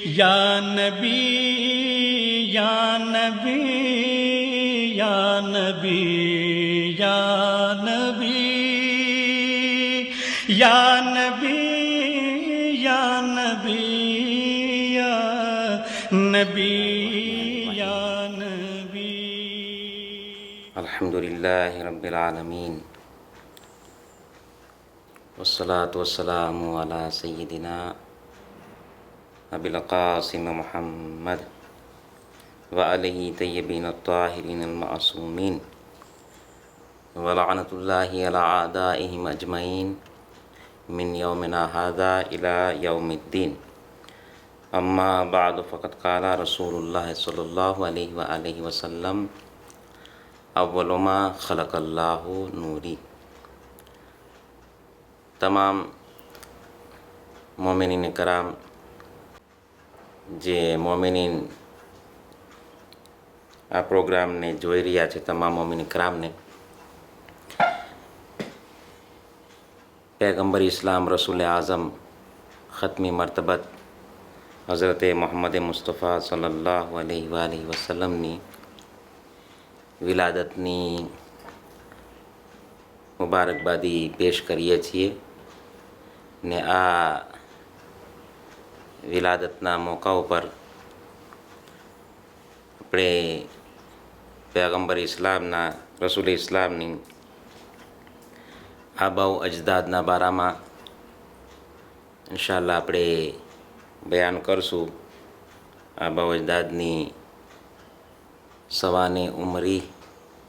या नबी या नबी या नबी या नबी या नबी या नबी या नबी या नबी। अल्हम्दुलिल्लाहि रब्बिल आलमीन वस्सलातु वस्सलामु अला सय्यिदिना अबिल क़ासिम मुहम्मद व आलिहि तय्यबीन अत्ताहिरीन अल-मअसूमीन व लअनतुल्लाहि अला आदाइहिम अजमईन मिन यौमिना हाज़ा इला यौमिद्दीन। अम्मा बाद फ़क़द क़ाला रसूलुल्लाह सल्लल्लाहु अलैहि व आलिहि वसल्लम अव्वलु मा ख़लक़ल्लाहु नूरी। તમામ મોમિનીન કરામ, જે મોમિનીન આ પ્રોગ્રામને જોઈ રહ્યા છે, તમામ મોમિન કરામને पैगम्बर इस्लाम रसूल आज़म ख़त्मी मरतबत हज़रत मोहम्मद मुस्तफ़ा सल्लल्लाहु अलैहि वसल्लमની વિલાદતની મુબારકબાદી પેશ કરીએ છીએ ને આ વિલાદતના મોકા ઉપર આપણે पैगम्बर इस्लामના રસૂલ ઇસ્લામની આબાઉ અજદાદના બારામાં ઇન્શાઅલ્લાહ આપણે બયાન કરશું। આબાઉ અજદાદની સવાને ઉમરી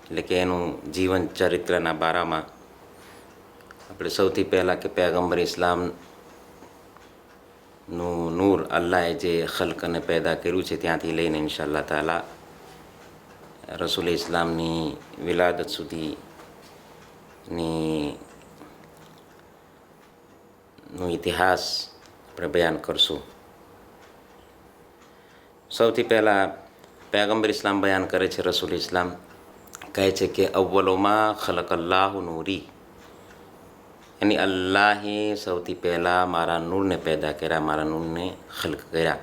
એટલે કે એનું જીવન ચરિત્રના બારામાં આપણે સૌથી પહેલાં કે पैगम्बर ઇસ્લામનું નૂર અલ્લાહે જે ખલ્કને પેદા કર્યું છે ત્યાંથી લઈને ઇન્શાઅલ્લાહ તાલા રસૂલ ઇસ્લામની વિલાદત સુધીની નો ઇતિહાસ આપણે બયાન કરશું। સૌથી પહેલાં पैगम्बर इस्लाम બયાન કરે છે, રસૂલ ઇસ્લામ કહે છે કે અવ્વલુમાં ખલકલ્લાહુ નૂરી, યાની અલ્લાહે સૌથી પહેલાં મારા નૂરને પેદા કર્યા, મારા નૂરને ખલ્ક કર્યા।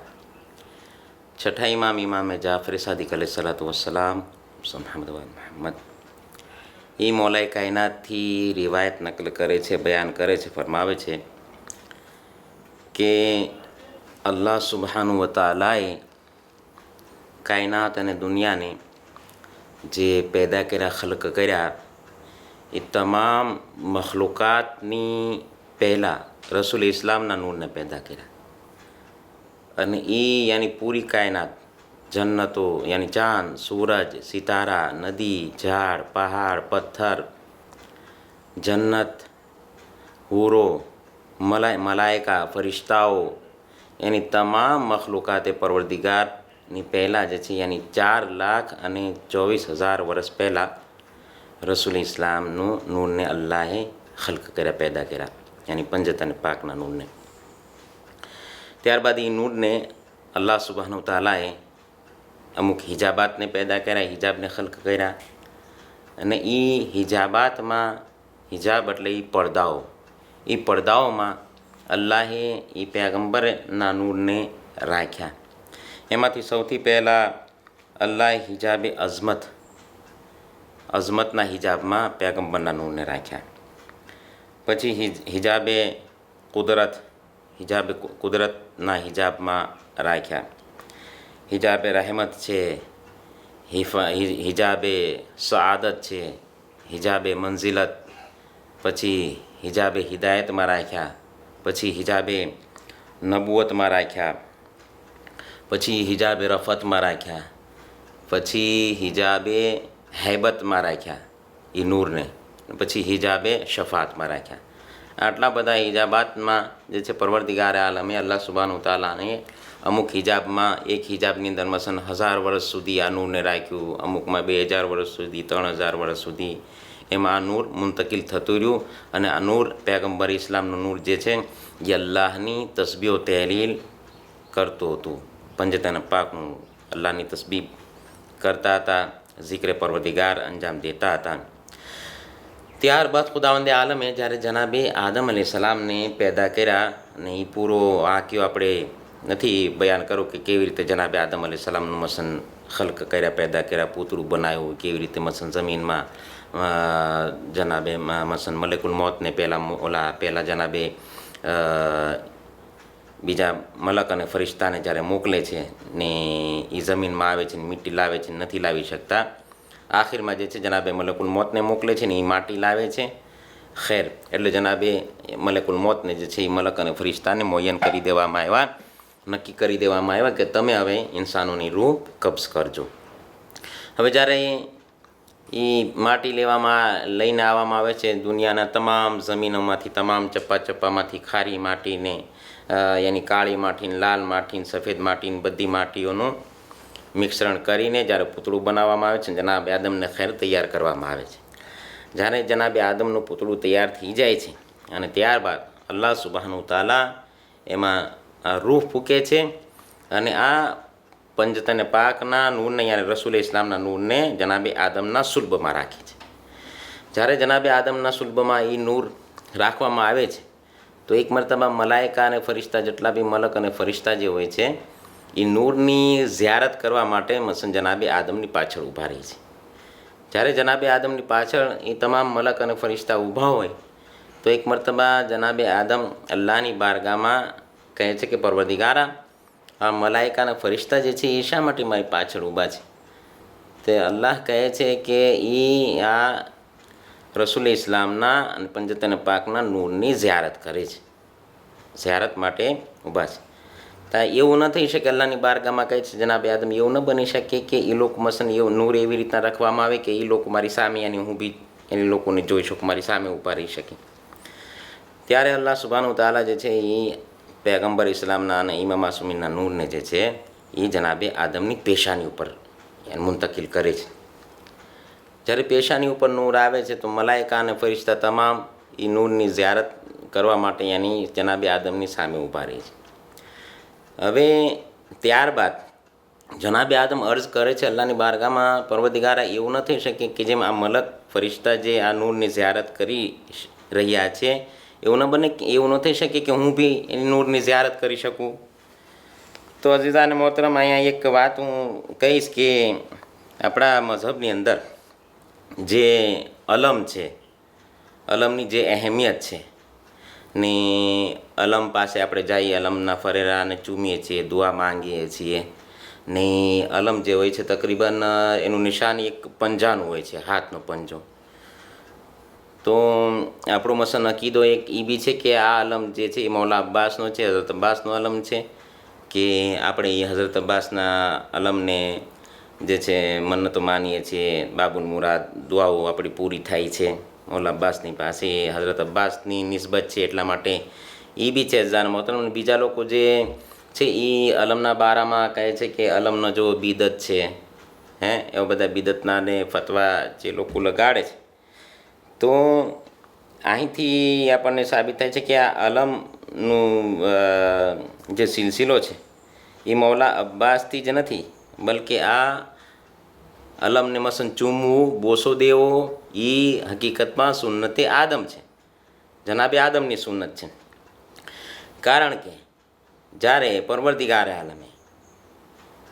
છઠ્ઠા ઇમામે જાફર સાદિક અલૈહિસ્સલાતુ વસ્સલામ મુહમ્મદ મુહમ્મદ એ મૌલાએ કાયનાતથી રિવાયત નકલ કરે છે, બયાન કરે છે, ફરમાવે છે કે અલ્લાહ સુબહાનહુ વ તઆલાએ કાયનાત અને દુનિયાને જે પેદા કર્યા, ખલ્ક કર્યા, એ તમામ મખલુકાતની પહેલાં રસૂલ ઇસ્લામના નૂરને પેદા કર્યા। અને એ યાની પૂરી કાયનાત, જન્નતો યાની ચાંદ, સૂરજ, સિતારા, નદી, ઝાડ, પહાડ, પથ્થર, જન્નત, હૂરો, મલાયકા, ફરિશ્તાઓ, એની તમામ મખલુકાતે પરવરદિગારની પહેલાં જે છે યાની 4,24,000 વર્ષ પહેલાં રસૂલ ઇસ્લામનું નૂરને અલ્લાહે ખલ્ક કર્યા, પેદા કર્યા, યાની પંજતન પાકના નૂરને। ત્યારબાદ એ નૂરને અલ્લાહ સુબહાનહુ તાલાએ અમુક હિજાબાતને પેદા કર્યા, હિજાબને ખલ્ક કર્યા। અને એ હિજાબાતમાં, હિજાબ એટલે એ પડદાઓ, એ પડદાઓમાં અલ્લાહે એ पैगम्बરના નૂરને રાખ્યા। એમાંથી સૌથી પહેલાં અલ્લાહે હિજાબે અઝમતના હિજાબમાં पैगम्बરના નૂરને રાખ્યા। પછી હિજાબે કુદરતના હિજાબમાં રાખ્યા। હિજાબે રહેમત છે, હિજાબે સઆદત છે, હિજાબે મંઝિલત, પછી હિજાબે હિદાયતમાં રાખ્યા, પછી હિજાબે નબુવતમાં રાખ્યા, પછી હિજાબે રફતમાં રાખ્યા, પછી હિજાબે હૈબતમાં રાખ્યા એ નૂરને, પછી હિજાબે શફાતમાં રાખ્યા। આટલા બધા હિજાબાતમાં જે છે પરવરદિગાર આલમે અલ્લાહ સુબહાનહુ તાલાને અમુક હિજાબમાં, એક હિજાબની અંદર મસન 1000 વર્ષ સુધી આ નૂરને રાખ્યું, અમુકમાં 2000 વર્ષ સુધી, 3000 વર્ષ સુધી એમાં આ નૂર મુંતકિલ થતું રહ્યું। અને આ નૂર पैगम्बर ઇસ્લામનું નૂર જે છે એ અલ્લાહની તસ્બીહ તહેલીલ કરતું હતું, પંજતન પાકનું અલ્લાહની તસ્બીહ કરતા હતા, ઝિક્ર પરવરદિગાર અંજામ દેતા હતા। ત્યારબાદ ખુદાવંદે આલમે જ્યારે જનાબે આદમ અલૈહિસ્સલામને પેદા કર્યા અને એ પૂરો વાક્યો આપણે નથી બયાન કરું કે કેવી રીતે જનાબે આદમ અલૈહિસ્સલામનું મસન ખલ્ક કર્યા, પેદા કર્યા, પૂતળું બનાવ્યું, કેવી રીતે મસન જમીનમાં જનાબે મસન મલેકુલ મોતને પહેલાં જનાબે બીજા મલક અને ફરિશ્તાને જ્યારે મોકલે છે ને એ જમીનમાં આવે છે ને મીટી લાવે છે, નથી લાવી શકતા. આખિરમાં જે છે જનાબે મલકુલ મોતને મોકલે છે ને એ માટી લાવે છે. ખેર, એટલે જનાબે મલકુલ મોતને જે છે એ મલક અને ફરિશ્તાને મોયન કરી દેવામાં આવ્યા, નક્કી કરી દેવામાં આવ્યા કે તમે હવે ઇન્સાનોની રૂહ કબ્ઝ કરજો. હવે જ્યારે એ માટી લઈને આવવામાં આવે છે દુનિયાના તમામ જમીનોમાંથી, તમામ ચપ્પામાંથી ખારી માટીને યાની કાળી માટીને, લાલ માટીને, સફેદ માટીને, બધી માટીઓનું મિશ્રણ કરીને જ્યારે પૂતળું બનાવવામાં આવે છે, જનાબે આદમને ખેર તૈયાર કરવામાં આવે છે. જ્યારે જનાબે આદમનું પૂતળું તૈયાર થઈ જાય છે અને ત્યારબાદ અલ્લાહ સુબહાનહુ તાલા એમાં રૂહ ફૂંકે છે અને આ પંજતને પાકના નૂરને યાની રસૂલ ઇસ્લામના નૂરને જનાબે આદમના સુલભમાં રાખે છે. જ્યારે જનાબે આદમના સુલભમાં એ નૂર રાખવામાં આવે છે તો એક મરતબા મલાયકા અને ફરિશ્તા, જેટલા બી મલક અને ફરિશ્તા જે હોય છે એ નૂરની ઝિયારત કરવા માટે મસન જનાબે આદમની પાછળ ઊભા રહે છે. જ્યારે જનાબે આદમની પાછળ એ તમામ મલક અને ફરિશ્તા ઊભા હોય તો એક મરતબા જનાબે આદમ અલ્લાહની બારગામાં કહે છે કે પરવરદિગારા, આ મલાયકા અને ફરિશ્તા જે છે એ શા માટે મારી પાછળ ઊભા છે? તે અલ્લાહ કહે છે કે એ આ રસૂલ ઇસ્લામના અને પંજતન પાકના નૂરની ઝિયારત કરે છે, ઝિયારત માટે ઊભા છે. તા એવું ન થઈ શકે, અલ્લાહની બારગામાં કહે છે જનાબે આદમ, એવું ન બની શકે કે એ લોકો મસન એવું નૂર એવી રીતના રાખવામાં આવે કે એ લોકો મારી સામે યાની હું બી એની લોકોને જોઈ શકું, મારી સામે ઊભા રહી શકે. ત્યારે અલ્લાહ સુબહાનહુ તાલા જે છે એ પૈગંબર ઇસ્લામના અને ઇમામ માસૂમીનના નૂરને જે છે એ જનાબે આદમની પેશાની ઉપર મુંતકિલ કરે છે. જ્યારે પેશાની ઉપર નૂર આવે છે તો મલાયકા અને ફરિશ્તા તમામ એ નૂરની ઝિયારત કરવા માટે યાની જનાબે આદમની સામે ઊભા રહે છે. હવે ત્યારબાદ જનાબે આદમ અર્જ કરે છે અલ્લાહની બારગામાં, પરવરદિગારા, એવું ન થઈ શકે કે જેમ આ મલક ફરિશ્તા જે આ નૂરની ઝિયારત કરી રહ્યા છે એવું ન બને, એવું ન થઈ શકે કે હું બી એની નૂરની ઝિયારત કરી શકું? તો અઝીઝાન મોહતરમ, અહીંયા એક વાત હું કહીશ કે આપણા મઝહબની અંદર જે અલમ છે, અલમની જે અહેમિયત છે ને અલમ પાસે આપણે જઈએ, અલમના ફરેરાને ચૂમીએ છીએ, દુઆ માંગીએ છીએ ને અલમ જે હોય છે તકરીબન એનું નિશાન એક પંજાનું હોય છે, હાથનો પંજો. તો આપણો મસન અકીદો એક એ બી છે કે આ અલમ જે છે એ મૌલા અબ્બાસનો છે, હઝરત અબ્બાસનો અલમ છે કે આપણે એ હઝરત અબ્બાસના અલમને જે છે મન્નતો માનીએ છીએ, બાબુલ મુરાદ દુઆઓ આપણી પૂરી થાય છે મૌલા અબ્બાસની પાસે, હઝરત અબ્બાસની નિસ્બત છે એટલા માટે એ બી છે. જાન મોહતરમ, બીજા લોકો જે છે એ અલમના બારામાં કહે છે કે અલમનો જો બિદત છે, એવા બધા બિદતના ને ફતવા જે લોકો લગાડે છે. તો અહીંથી આપણને સાબિત થાય છે કે આ અલમનું જે સિલસિલો છે એ મૌલા અબ્બાસથી જ નથી, બલકે આ અલમને મસન ચૂમવું, બોસો દેવો એ હકીકતમાં સુન્નતે આદમ છે, જનાબે આદમની સુન્નત છે. કારણ કે જ્યારે પરવરદિગાર આલમે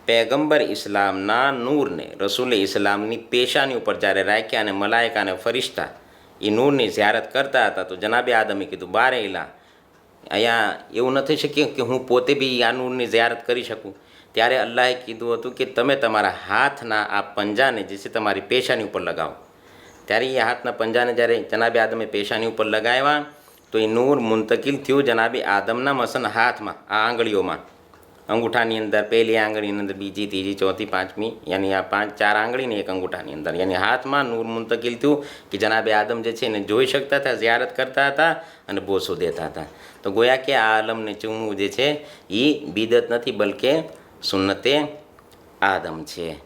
પૈગંબર ઇસ્લામના નૂરને રસૂલ ઇસ્લામની પેશાની ઉપર જ્યારે રાખ્યા અને મલાયકા અને ફરિશ્તા એ નૂરની ઝિયારત કરતા હતા તો જનાબે આદમે કીધું, બારે ઇલા, અહીંયા એવું ન થઈ શક્યું કે હું પોતે બી આ નૂરની ઝિયારત કરી શકું. ત્યારે અલ્લાહે કીધું હતું કે તમે તમારા હાથના આ પંજાને જે છે તમારી પેશાની ઉપર લગાવો. ત્યારે એ હાથના પંજાને જ્યારે જનાબે આદમે પેશાની ઉપર લગાવ્યા તો એ નૂર મુંતકિલ થયું જનાબે આદમના મસન હાથમાં, આ આંગળીઓમાં, અંગૂઠાની અંદર, પહેલી આંગળીની અંદર, બીજી, ત્રીજી, ચોથી, પાંચમી, યાની આ 4 આંગળીને એક અંગૂઠાની અંદર, યાની હાથમાં નૂર મુંતકિલ થયું કે જનાબે આદમ જે છે એને જોઈ શકતા હતા, ઝિયારત કરતા હતા અને બોસો દેતા હતા. તો ગોયા કે આ આલમને ચૂમવું જે છે એ બિદત નથી, બલકે સુન્નતે આદમ છે.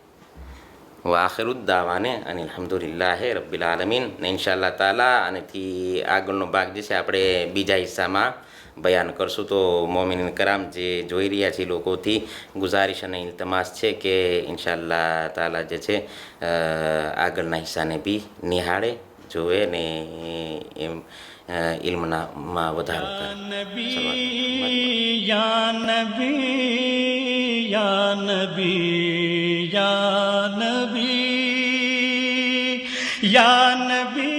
વાખિરુદ્દાવાને અને અલ્હમ્દુલિલ્લાહી રબ્બિલ આલમીન. ને ઇન્શાઅલ્લાહ તાલા આનેથી આગળનો ભાગ જે છે આપણે બીજા હિસ્સામાં બયાન કરશું. તો મોમિન કરામ જે જોઈ રહ્યા છે લોકોથી ગુજારિશ અને ઇલ્તમાસ છે કે ઇન્શાઅલ્લાહ તાલા જે છે આગળના હિસ્સાને બી નિહાળે, જોવે ને ઇલ્મમાં વધારો કરે. नबी या नबी या नबी या नबी या नबी